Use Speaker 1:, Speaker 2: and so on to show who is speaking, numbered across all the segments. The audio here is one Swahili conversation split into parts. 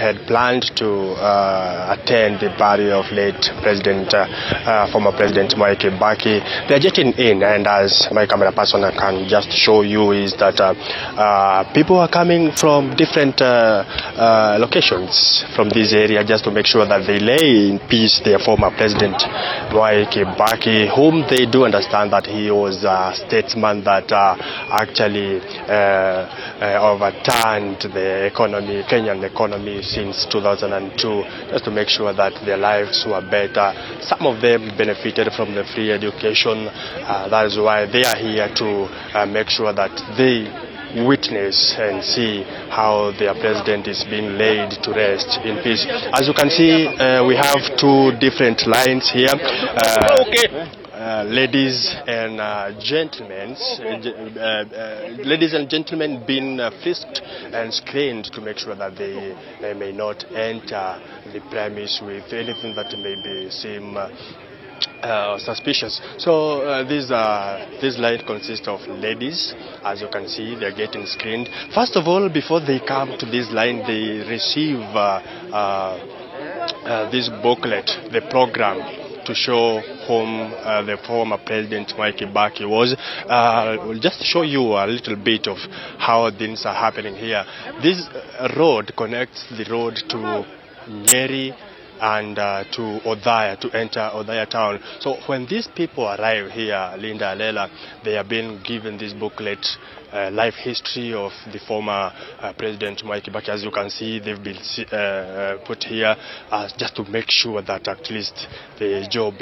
Speaker 1: had planned to attend the burial of late former President Kibaki. They're getting in, and as my camera person can just show you is that people are coming from different locations from this area just to make sure that they lay in peace their former President Kibaki, whom they do understand that he was a statesman that actually overturned the economy, Kenyan economy, since 2002, just to make sure that their lives were better. Some of them benefited from the free education. That is why they are here to make sure that they witness and see how their president is being laid to rest in peace. As you can see, we have two different lines here. Ladies and gentlemen being frisked and screened to make sure that they may not enter the premise with anything that may seem suspicious. So this line consists of ladies. As you can see, they're getting screened. First of all, before they come to this line, they receive this booklet, the program, to show whom the former President Kibaki was. We'll just show you a little bit of how things are happening here. This road connects the road to Nyeri and to Othaya, to enter Othaya town. So when these people arrive here, Linda Alela, they are being given this booklet, life history of the former President Kibaki. As you can see, they've been put here just to make sure that at least the job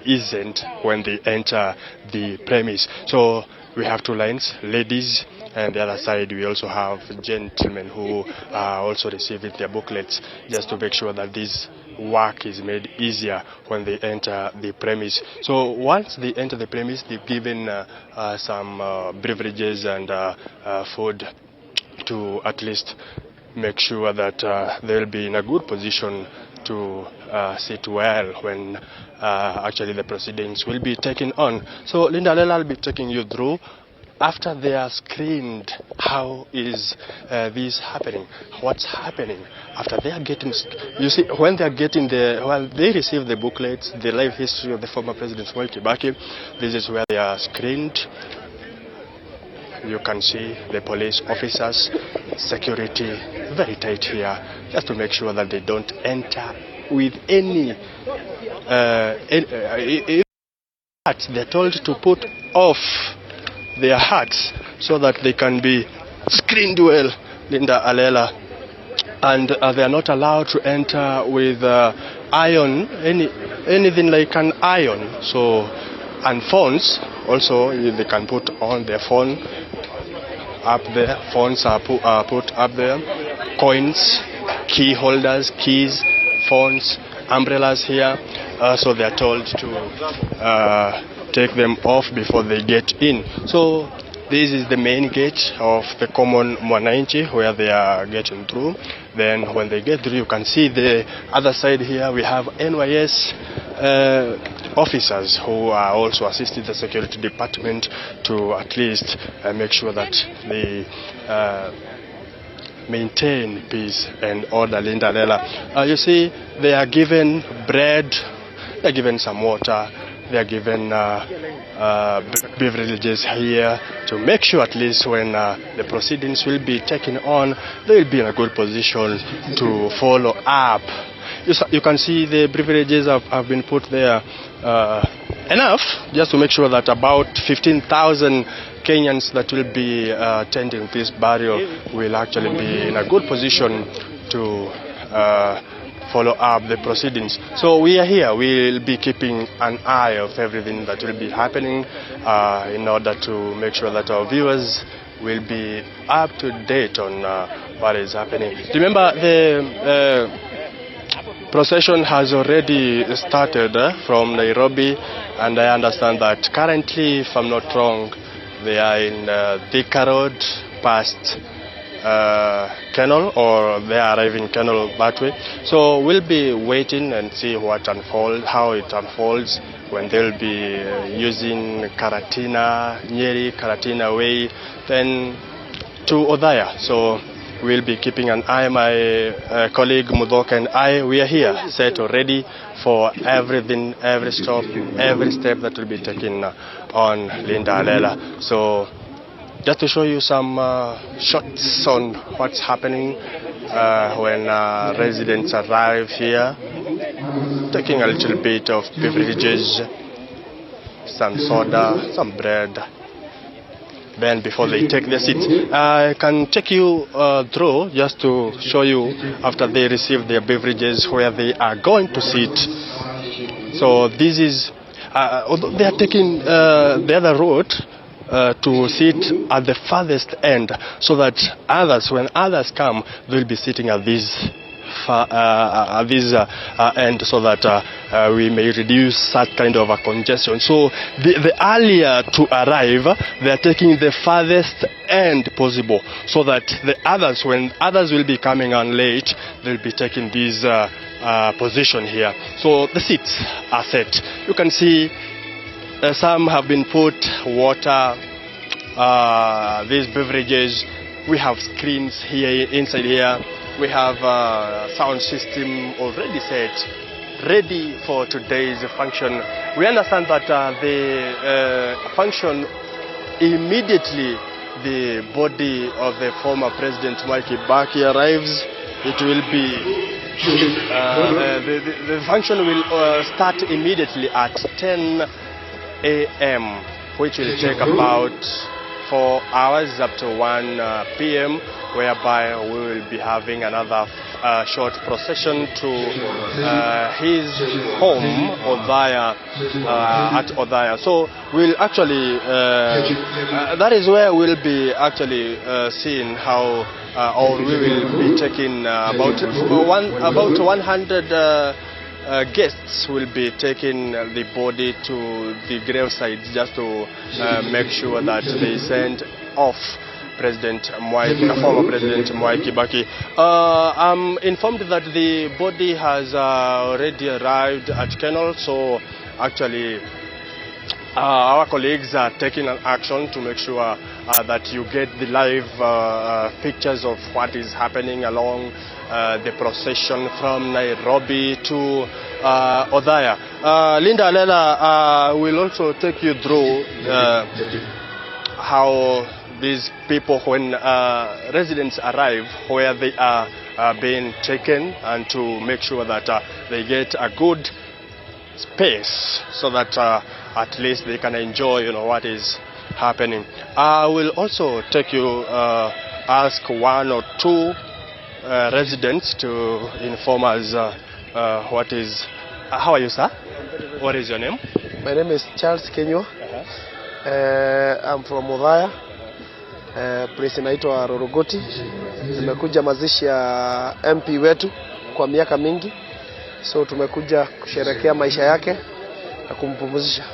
Speaker 1: isn't when they enter the premise. So we have two lines, ladies, and the other side we also have gentlemen who are also receiving their booklets, just to make sure that this work is made easier when they enter the premise. So once they enter the premise, they're given some beverages and food to at least make sure that they'll be in a good position to sit well when actually the proceedings will be taken on. So Linda Lela will be taking you through. After they are screened, how is this happening? What's happening? After they are getting, you see, when they are getting they receive the booklets, the life history of the former President Kibaki, this is where they are screened. You can see the police officers, security, very tight here, just to make sure that they don't enter with any they're told to put off their hats so that they can be screened well, Linda Alela, and they are not allowed to enter with iron, anything like an iron. So, and phones also, they can put on their phone up there. Phones are put up there. Coins, key holders, keys, phones, umbrellas here. So they are told to take them off before they get in. So this is the main gate of the common Mwananchi where they are getting through. Then when they get through, you can see the other side here, we have NYS officers who are also assisting the security department to at least make sure that they maintain peace and order, Linda Lela. You see, they are given bread, they are given some water, they are given beverages here to make sure at least when the proceedings will be taken on, they will be in a good position to follow up. You can see the beverages have been put there enough just to make sure that about 15,000 Kenyans that will be attending this burial will actually be in a good position to follow up the proceedings. So we are here. We'll be keeping an eye of everything that will be happening in order to make sure that our viewers will be up to date on what is happening. Remember, the procession has already started from Nairobi, and I understand that currently, if I'm not wrong, they are in Thika Road past Kennel, or they are arriving Kennel that way. So we'll be waiting and see how it unfolds when they'll be using Karatina, Nyeri, Karatina Way, then to Othaya. So we'll be keeping an eye. My colleague Mudoka and I, we are here, set already for everything, every stop, every step that will be taken on Linda Alela. So just to show you some shots on what's happening when residents arrive here, taking a little bit of beverages, some soda, some bread. Then before they take their seats, I can take you through just to show you after they receive their beverages where they are going to sit. So this is, although they are taking the other route to sit at the farthest end, so that others, when others come, they'll be sitting at this end, so that we may reduce that kind of a congestion. So the earlier to arrive, they are taking the farthest end possible, so that the others, when others will be coming on late, they'll be taking this position here. So the seats are set. You can see some have been put water, these beverages. We have screens here, inside here. We have a sound system already set, ready for today's function. We understand that the function, immediately the body of the former President Kibaki arrives, it will be, the function will start immediately at 10 a.m., which will take about 4 hours up to 1 p.m., whereby we will be having another short procession to his home, Othaya, at Othaya. So we'll actually, that is where we'll be actually seeing how, or we will be taking about 100 guests will be taking the body to the graveside, just to make sure that they send off President former President Mwai Kibaki. I'm informed that the body has already arrived at Kennel, so actually our colleagues are taking an action to make sure that you get the live pictures of what is happening along the procession from Nairobi to Othaya. Linda Alela will also take you through how these people, when residents arrive, where they are being taken, and to make sure that they get a good space, so that at least they can enjoy, what is happening. I will also take you, ask one or two residents to inform us what is. How are you, sir? What is your name?
Speaker 2: My name is Charles Kenyo. I'm from Othaya. Place inaitwa Rorogoti. Tumekuja mazishi ya MP wetu kwa miaka mingi, so tumekuja kusherehekea maisha yake na kumpumzisha.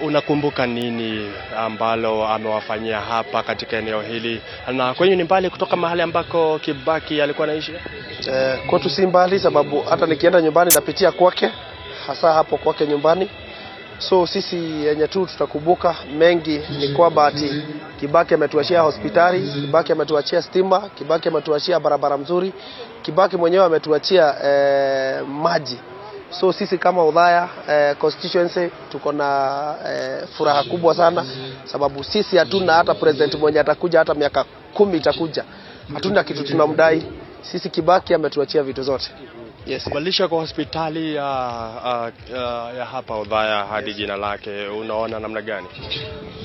Speaker 1: Unakumbuka nini ambalo amewafanyia hapa katika eneo hili, na kwenye ni mbali kutoka mahali ambako Kibaki alikuwa anaishi?
Speaker 2: Kwetu si mbali, sababu hata nikienda nyumbani napitia kwake, hasa hapo kwake nyumbani. So sisi yenye tu tutakumbuka mengi ni kwamba ati Kibaki ametuachia hospitali, Kibaki ametuachia stima, Kibaki ametuachia barabara mzuri, Kibaki mwenyewe ametuachia maji. So sisi kama Othaya constituency tuko na furaha kubwa sana, sababu sisi hatuna hata president mwenye atakuja hata miaka 10 itakuja, hatuna kitu tunamdai. Sisi Kibaki ametuachia vitu zote.
Speaker 1: Yes. Kubadilisha kwa hospitali ya hapa Othaya hadi jina lake, unaona namna gani?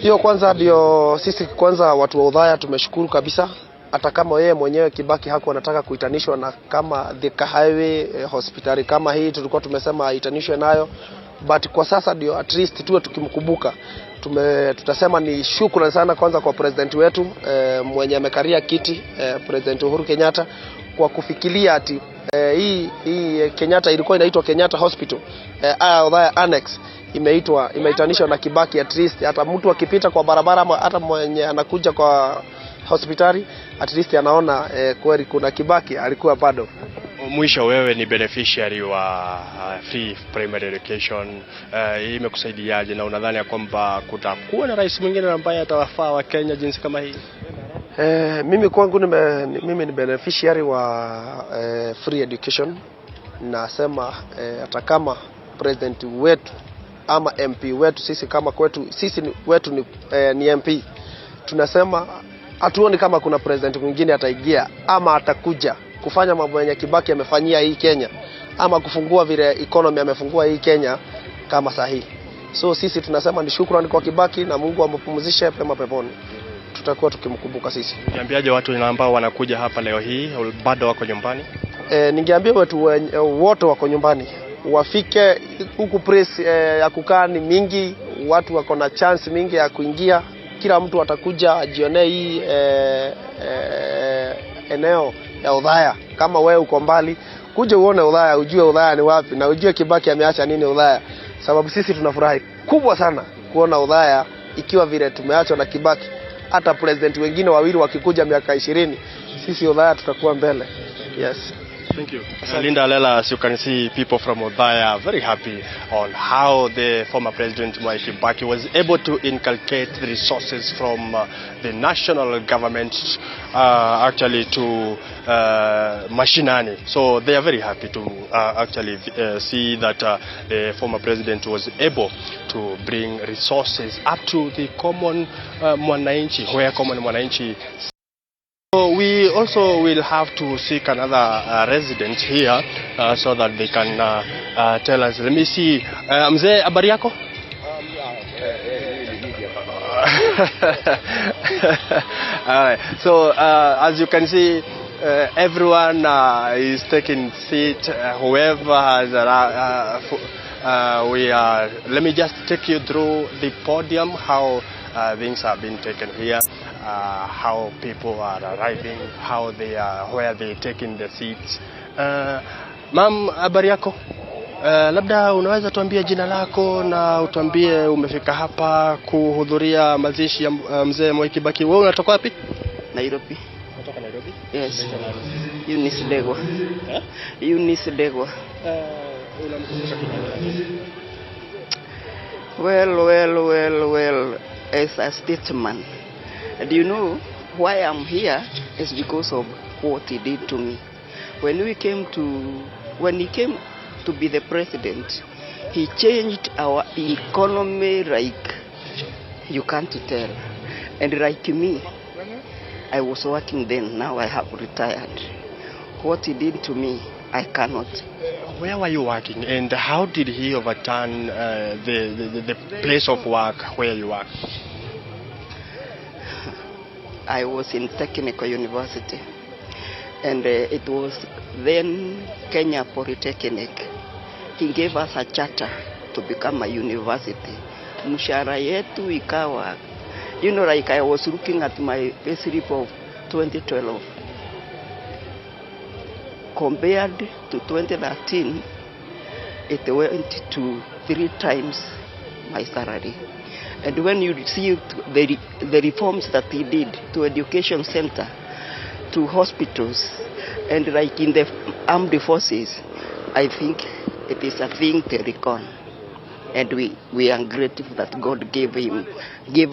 Speaker 2: Hiyo kwanza ndio sisi kwanza watu wa Othaya tumeshukuru kabisa. Hata kama yeye mwenyewe Kibaki hakuwa anataka kuitanishwa na kama Thika Highway hospitali kama hii, tulikuwa tumesema aitanishwe nayo, but kwa sasa ndio at least tuwe tukimkumbuka. Tutasema ni shukrani sana kwanza kwa president wetu mwenye amekaria kiti, President Uhuru Kenyatta, kwa kufikiria ati hii Kenyatta ilikuwa inaitwa Kenyatta Hospital, Othaya Annex imeitanishwa na Kibaki. At least hata mtu akipita kwa barabara ama hata mwenye anakuja kwa hospitali, at least anaona kweli kuna Kibaki alikuwa bado.
Speaker 1: Mwisho, wewe ni beneficiary wa free primary education, imekusaidiaje, na unadhani kwamba kutakuwa na rais mwingine ambaye atawafaa wa Kenya jinsi kama hii?
Speaker 2: Mimi kwangu mimi ni beneficiary wa free education. Nasema hata kama president wetu ama MP wetu, sisi kama kwetu sisi wetu ni MP, tunasema hatuoni kama kuna president mwingine ataingia ama atakuja kufanya mambo yenye Kibaki amefanyia hii Kenya, ama kufungua vile economy amefungua hii Kenya kama sahihi. So sisi tunasema ni shukrani kwa Kibaki na Mungu ampumzishe pema peponi. Tutakuwa tukimkumbuka sisi.
Speaker 1: Niambiaje watu ambao wanakuja hapa leo hii bado wako nyumbani?
Speaker 2: Ningeambia watu wote wako nyumbani wafike huku, press ya kukaa ni mingi, watu wako na chance mingi ya kuingia. Kila mtu atakuja ajionee hii eneo ya Othaya. Kama wewe uko mbali, kuja uone Othaya, ujue Othaya ni wapi na ujue Kibaki ameacha nini Othaya. Sababu sisi tunafurahi kubwa sana kuona Othaya ikiwa vile tumeachwa na Kibaki. Hata president wengine wawili wakikuja miaka 20, sisi Othaya tutakuwa mbele. Yes.
Speaker 1: Thank you. Linda Lela, as you can see, people from Othaya are very happy on how the former President Kibaki was able to inculcate the resources from the national government actually to mashinani. So they are very happy to actually see that the former president was able to bring resources up to the common mwananchi, where common mwananchi. So we also will have to seek another resident here so that they can tell us. Let me see. Mzee, habari yako? Alright. So as you can see, everyone is taking seat. Whoever has let me just take you through the podium, how things have been taken here. How people are arriving, how they are, where they taking the seats. Ma'am, habari yako? Labda unaweza tuambie jina lako na utuambie umefika hapa kuhudhuria mazishi ya mzee Mwai Kibaki. Wewe unatoka wapi?
Speaker 3: Nairobi.
Speaker 1: Unatoka Nairobi?
Speaker 3: Yes. Eunice Degwa. Eunice Degwa.
Speaker 1: Unamkumbusha Kibaki?
Speaker 3: Well, as a statesman, and you know why I'm here is because of what he did to me. When he came to be the president, he changed our economy like you can't tell. And like me, I was working then, now I have retired. What he did to me, I cannot.
Speaker 1: Where were you working, and how did he overturn the place of work where you work?
Speaker 3: I was in Technical University, and it was then Kenya Polytechnic. He gave us a charter to become a university. Mshahara yetu ikawa, you know, like I was looking at my payslip of 2012. Compared to 2013, it went to 3 times my salary. And when you see the reforms that he did to education center, to hospitals, and like in the armed forces, I think it is a thing to reckon. And we are grateful that God gave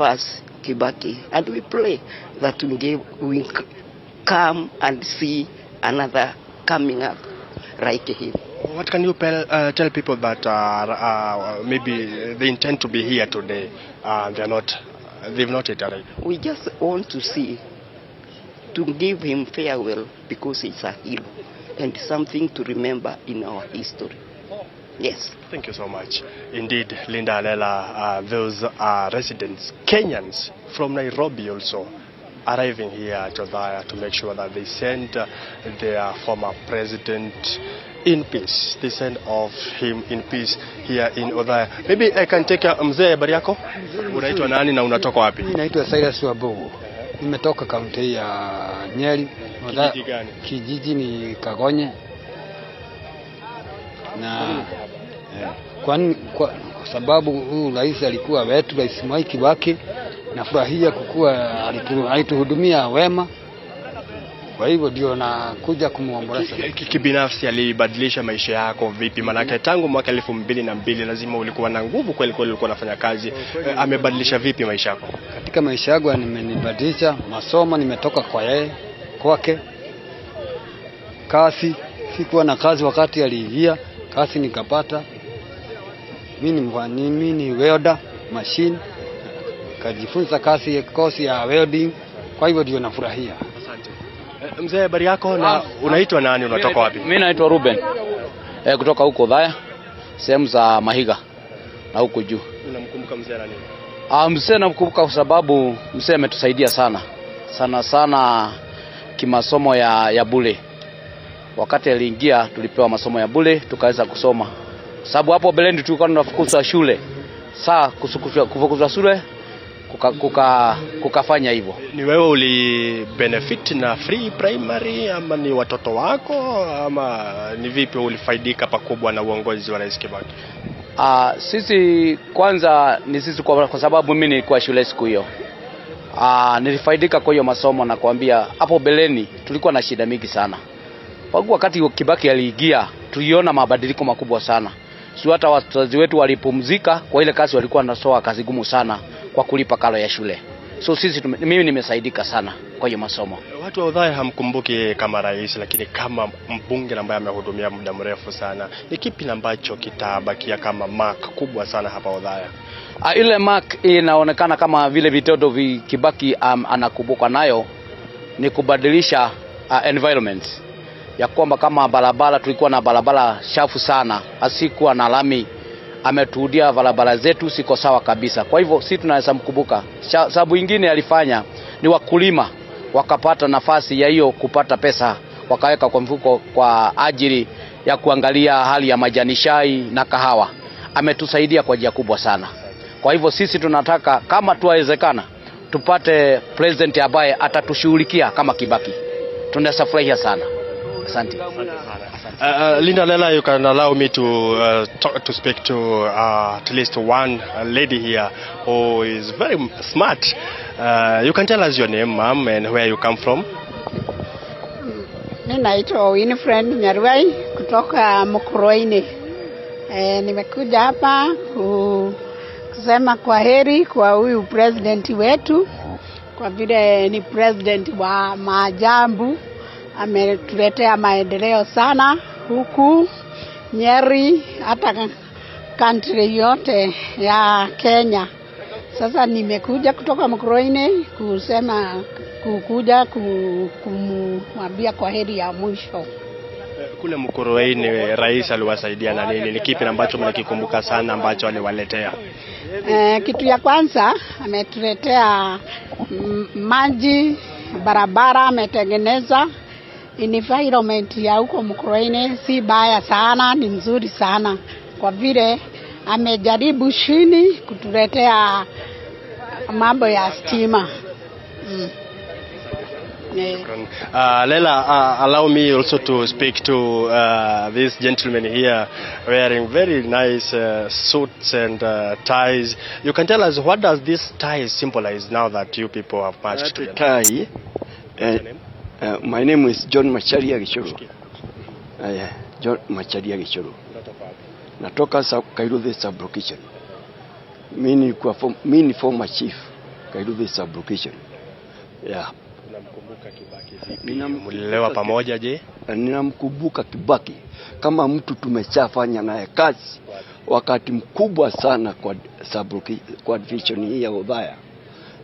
Speaker 3: us Kibaki. And we pray that we come and see another coming up like him.
Speaker 1: What can you tell people that maybe they intend to be here today? They've not yet arrived.
Speaker 3: We just want to give him farewell because he's a hero and something to remember in our history. Yes.
Speaker 1: Thank you so much. Indeed, Linda Lela, those are residents, Kenyans from Nairobi also, arriving here at Othaya to make sure that they send their former president in peace. They send off him in peace here in Othaya. Maybe I can take mzee, habari yako? Unaitwa nani na unatoka wapi?
Speaker 4: Mimi naitwa Cyrus Wabogo. Nimetoka kaunti ya Nyeri.
Speaker 1: Kijiji gani?
Speaker 4: Kijiji ni Kagonye. Na kwa sababu huyu rais alikuwa wetu, Rais Mwai Kibaki, nafurahia kukua alituhudumia wema. Kwa hivyo ndio nakuja kumuomboleza.
Speaker 1: Kibinafsi alibadilisha maisha yako vipi? Maana tangu mwaka 2002 lazima ulikuwa na nguvu kweli, ulikuwa unafanya kazi. Amebadilisha vipi maisha yako?
Speaker 4: Katika maisha yangu nimenibadilisha, masomo nimetoka kwa yeye kwake. Kazi sikuwa na kazi wakati aliingia, kazi nikapata. Mimi ni welder machine. Kajifunza kozi ya welding. Kwa hivyo ndio nafurahia.
Speaker 1: Asante. Mzee, habari yako na unaitwa nani, unatoka wapi?
Speaker 5: Mimi naitwa Ruben. Kutoka huko Othaya, sehemu za Mahiga na huko juu.
Speaker 1: Unamkumbuka mzee nani?
Speaker 5: Mzee namkumbuka kwa sababu mzee ametusaidia sana. Sana kimasomo ya bure. Wakati aliingia tulipewa masomo ya bure tukaweza kusoma. Sababu hapo beleni tulikuwa tunafukuzwa shule. Saa kufukuzwa shule kukafanya hivyo.
Speaker 1: Ni wewe uli benefit na free primary ama ni watoto wako ama ni vipi ulifaidika pakubwa na uongozi wa Rais Kibaki?
Speaker 5: Sisi kwanza ni sisi kwa sababu mimi nilikuwa shule siku hiyo. Nilifaidika kwa hiyo masomo na kuambia hapo beleni tulikuwa na shida mingi sana. Wakati Kibaki aliingia tuliona mabadiliko makubwa sana. Sio hata wazazi wetu walipumzika kwa ile kazi walikuwa wanasoa kazi gumu sana kwa kulipa karo ya shule. So mimi nimesaidika sana kwa hiyo masomo.
Speaker 1: Watu wa Othaya hamkumbuki kama rais, lakini kama mbunge ambaye amehudumia muda mrefu sana. Ni kipi ambacho kitabakia kama mark kubwa sana hapa Othaya?
Speaker 5: Ile mark inaonekana kama vile vitendo Kibaki anakumbuka nayo ni kubadilisha environment. Ya kwamba kama barabara tulikuwa na barabara chafu sana, asikuwa na lami, ametuhudia barabara zetu siko sawa kabisa. Kwa hivyo sisi tunaweza mkumbuka. Sababu nyingine alifanya ni wakulima wakapata nafasi ya hiyo kupata pesa, wakaweka kwa mfuko kwa ajili ya kuangalia hali ya majani chai na kahawa. Ametusaidia kwa njia kubwa sana. Kwa hivyo sisi tunataka kama tuwezekana tupate president ambaye atatushughulikia kama Kibaki. Tunasafurahia sana. Asante.
Speaker 1: Linda Lela, you can allow me to speak to at least one lady here who is very smart. You can tell us your name, ma'am, and where you come from.
Speaker 6: Mimi naitwa Winifred Nyarwai kutoka Mkuruaini. Nimekuja hapa kusema kwa heri kwa huyu president wetu, kwa vile ni president wa maajabu. Ametuletea maendeleo sana huku Nyeri, hata country yote ya Kenya. Sasa nimekuja kutoka Mkuruaini kumwambia kwa heri ya mwisho.
Speaker 1: Kule Mkuruaini rais aliwasaidia na nini? Ni kipi ambacho mnakikumbuka sana ambacho aliwaletea?
Speaker 6: Kitu ya kwanza ametuletea maji, barabara ametengeneza. Environment ya huko Mkuruaini si baya sana, ni nzuri sana. Kwa vile amejaribu chini kutuletea mambo ya stima.
Speaker 1: Lela, allow me also to speak to this gentleman here wearing very nice suits and ties. You can tell us, what does this tie symbolize now that you people have marched together?
Speaker 7: Tie, my name is John Macharia Gichuru. John Macharia Gichuru. Natoka Kairuthi sub-location. Mimi ni former chief Kairuthi sub-location. Yeah.
Speaker 1: Unamkumbuka Kibaki vipi? Mlilelewa pamoja je?
Speaker 7: Ninamkumbuka Kibaki kama mtu tumeshafanya naye kazi wakati mkubwa sana kwa division hii ya Othaya.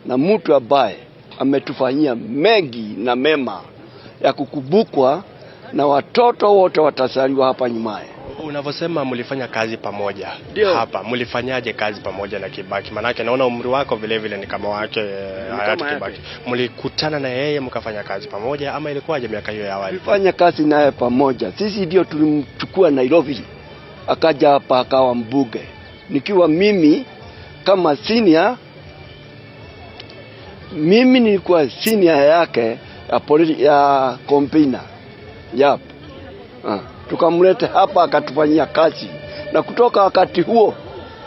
Speaker 7: Na mtu ambaye ametufanyia mengi na mema ya kukumbukwa na watoto wote watasaliwa hapa nyumaye.
Speaker 1: Unavyosema mlifanya kazi pamoja
Speaker 7: Dio.
Speaker 1: Hapa mlifanyaje kazi pamoja na Kibaki? Manake naona umri wako vile vile ni kama wake hayati Kibaki. Mlikutana na yeye mkafanya kazi pamoja ama ilikuwaje miaka hiyo ya awali?
Speaker 7: Tulifanya kazi naye pamoja. Sisi ndio tulimchukua Nairobi. Akaja hapa akawa mbunge. Nikiwa mimi kama senior, mimi nilikuwa senior yake ya campaigner. Yep. Tukamleta hapa akatufanyia kazi. Na kutoka wakati huo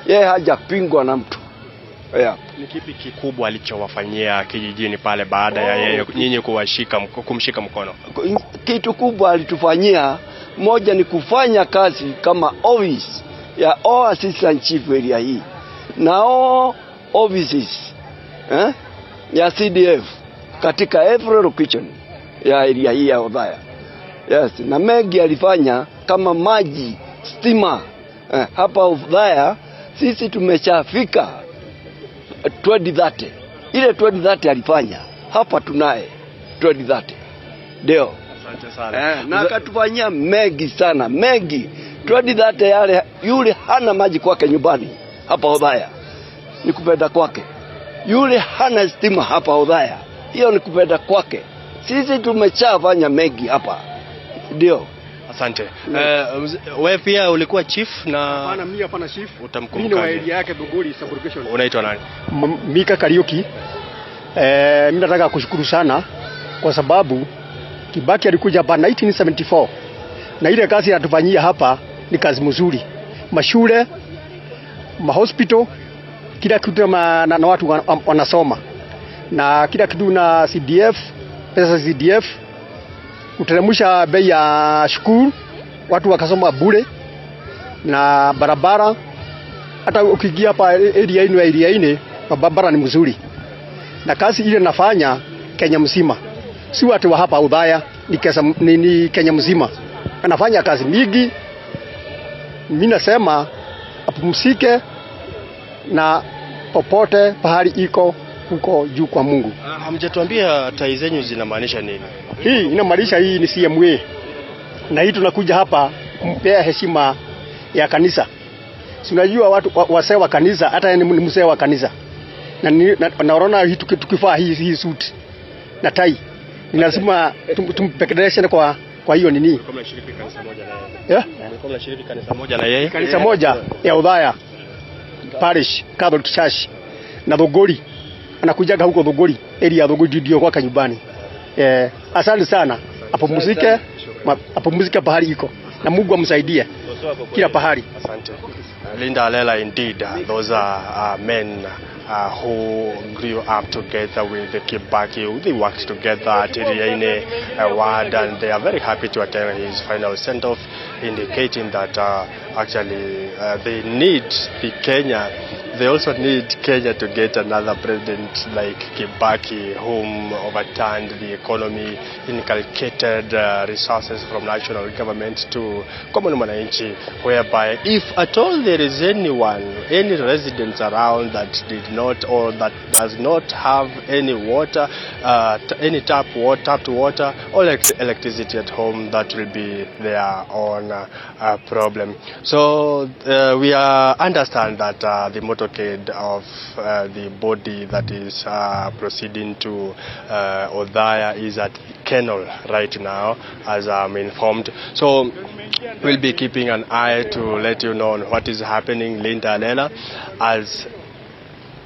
Speaker 7: yeye hajapingwa na mtu. Yeah.
Speaker 1: Ni kipi kikubwa alichowafanyia kijijini pale baada ya yeye nyinyi kumshika mkono?
Speaker 7: Kitu kubwa alitufanyia, moja ni kufanya kazi kama office ya all assistant chief area hii na all offices ya CDF katika every location ya area hii ya Othaya. Yes, na mengi alifanya kama maji, stima. Hapa Othaya sisi tumeshafika 2030. Ile 2030 alifanya. Hapa tunaye 2030. Ndio.
Speaker 1: Asante sana.
Speaker 7: Na akatufanyia mengi sana, mengi. 2030 yale yule hana maji kwake nyumbani hapa Othaya. Ni kupenda kwake. Yule hana stima hapa Othaya. Hiyo ni kupenda kwake. Sisi tumeshafanya mengi hapa. Ndio.
Speaker 1: Asante. Wewe pia ulikuwa chief na
Speaker 8: hapana, mimi hapana chief.
Speaker 1: Utamkumbuka.
Speaker 8: Mimi ni wa area yake Dogori sublocation.
Speaker 1: Unaitwa nani?
Speaker 8: Mika Kariuki. Mimi nataka kushukuru sana kwa sababu Kibaki alikuja hapa 1974. Na ile kazi anatufanyia hapa ni kazi mzuri. Mashule, mahospital, kila kitu na watu wanasoma. Na kila kitu na CDF, pesa CDF, kuteremsha bei ya shule, watu wakasoma bure, na barabara. Hata ukiingia hapa area ine, barabara ni mzuri. Na kazi ile nafanya Kenya mzima. Si watu wa hapa Othaya, ni Kenya mzima. Anafanya kazi mingi. Mimi nasema apumzike na popote pahali iko huko juu kwa Mungu.
Speaker 1: Hamjatuambia tai zenyu zinamaanisha nini?
Speaker 8: Hii inamaanisha hii ni CMA. Na hii tunakuja hapa kumpea heshima ya kanisa. Si unajua watu wasee wa kanisa, hata ni mzee wa kanisa. Na naona hii tukifaa hii suit na tai. Ni lazima tumpekeleshe kwa hiyo nini?
Speaker 1: Kama shirika kanisa moja na yeye. Kama shirika kanisa moja na yeye.
Speaker 8: Kanisa moja ya Othaya Parish Catholic Church na Dogori. Anakujaga huko Dogori, area ya Dogori ndio kwa nyumbani. Asante sana. Apumzike pahali iko. Na Mungu amsaidie kila pahali.
Speaker 1: Asante. Linda Alela, indeed, those are men who grew up together with the Kibaki. They worked together at Iriaine ward, and they are very happy to attend his final send-off, indicating that actually they need the Kenya. They also need Kenya to get another president like Kibaki, whom overturned the economy, inculcated resources from national government to common mwananchi, whereby if at all there is anyone, any residents around that did not or that does not have any water, any tapped water or electricity at home, that will be their own problem. So we understand that the motorcade of the body that is proceeding to Othaya is at kennel right now, as I'm informed. So we'll be keeping an eye to let you know what is happening, Linda Alela, as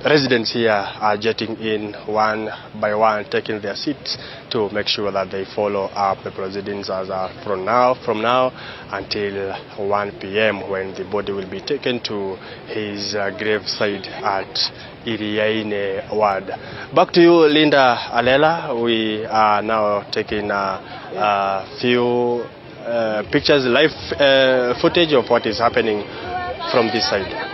Speaker 1: residents here are jetting in one by one, taking their seats to make sure that they follow up the proceedings as from now until 1 p.m. when the body will be taken to his graveside at Iriaine ward. Back to you, Linda Alela. We are now taking a few pictures, live footage of what is happening from this side.